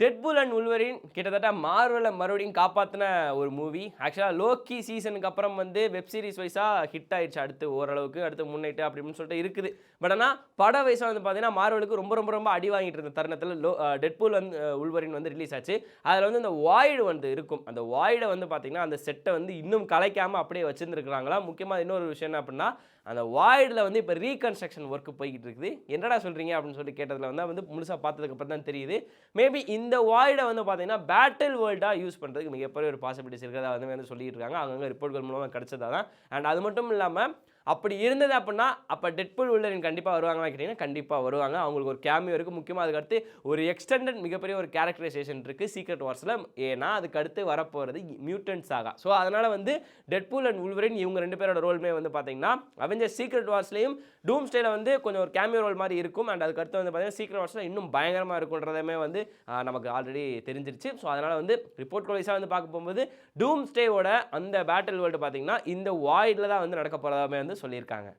Deadpool and உல்வரின் கிட்டத்தட்ட மார்வெல மறுபடியும் காப்பாத்தின ஒரு மூவி. ஆக்சுவலா லோக்கி சீசனுக்கு அப்புறம் வந்து வெப் சீரிஸ் வைஸா ஹிட் ஆயிடுச்சு. அடுத்து ஓரளவுக்கு அடுத்து முன்னிட்டு அப்படின்னு சொல்லிட்டு இருக்குது. பட் ஆனா பட வைஸா வந்து பார்த்தீங்கன்னா, மார்வெலுக்கு ரொம்ப ரொம்ப ரொம்ப அடி வாங்கிட்டு இருந்த தருணத்தில டெட்பூல் வந்து உல்வரின் வந்து ரிலீஸ் ஆச்சு. அதில வந்து இந்த வாய்டு வந்து இருக்கும். அந்த வாய்ட வந்து பார்த்தீங்கன்னா, அந்த செட்ட வந்து இன்னும் கலைக்காம அப்படியே வச்சிருந்திருக்காங்களாம். முக்கியமா இன்னொரு விஷயம் என்ன அப்படின்னா, அந்த வாய்டுல வந்து இப்ப ரீகன்ஸ்ட்ரக்ஷன் ஒர்க் போய்க்கிட்டு இருக்குது. என்னடா சொல்றீங்க அப்படின்னு சொல்லி கேட்டதுல வந்து முழுசா பார்த்ததுக்கு அப்புறம் தான் தெரியுது. மேபி இந்த வாய்ட வந்து பார்த்தீங்கன்னா, பேட்டில் வேர்ல்டா யூஸ் பண்றதுக்கு மிகப்பெரிய ஒரு பாசிபிலிட்டிஸ் இருக்கிறதா வந்து சொல்லிட்டு இருக்காங்க. அங்கங்க ரிப்போர்ட்கள் மூலமா கிடைச்சதா தான். அண்ட் அது மட்டும் இல்லாம அப்படி இருந்தது அப்படின்னா, அப்ப டெட்பூல் உல்வரின் கண்டிப்பா வருவாங்களான்னு கேட்டீங்கன்னா, கண்டிப்பா வருவாங்க. அவங்களுக்கு ஒரு கேமியோ இருக்கு. முக்கியமா அதுக்கு அடுத்து ஒரு எக்ஸ்டெண்டட் மிகப்பெரிய ஒரு கேரக்டரைசேஷன் இருக்கு சீக்ரெட் வார்ஸ்ல. ஏன்னா, அதுக்கு அடுத்து வரப்போறது மியூட்டன்ட் சாகா. ஸோ அதனால வந்து டெட்பூல் அண்ட் உல்வரின் இவங்க 2 பேரோட ரோலுமே வந்து பார்த்தீங்கன்னா, அவெஞ்சர்ஸ் சீக்ரெட் வார்ஸ்லயும் டூம்ஸ்டேல வந்து கொஞ்சம் ஒரு கேமியோ ரோல் மாரி இருக்கும். அண்ட் அதுக்கு அடுத்து வந்து பார்த்தீங்கன்னா, சீக்ரெட் வார்ஸ்ல இன்னும் பயங்கரமா இருக்குன்றதுமே வந்து நமக்கு ஆல்ரெடி தெரிஞ்சிருச்சு. ஸோ அதனால வந்து ரிப்போர்ட் வைஸா வந்து பார்க்க போகும்போது, டூம்ஸ்டேவோட அந்த பேட்டில் வேர்ல்டு பார்த்தீங்கன்னா, இந்த வாய்ட்ல தான் வந்து நடக்க போறதாவே வந்து சொல்லியிருக்காங்க.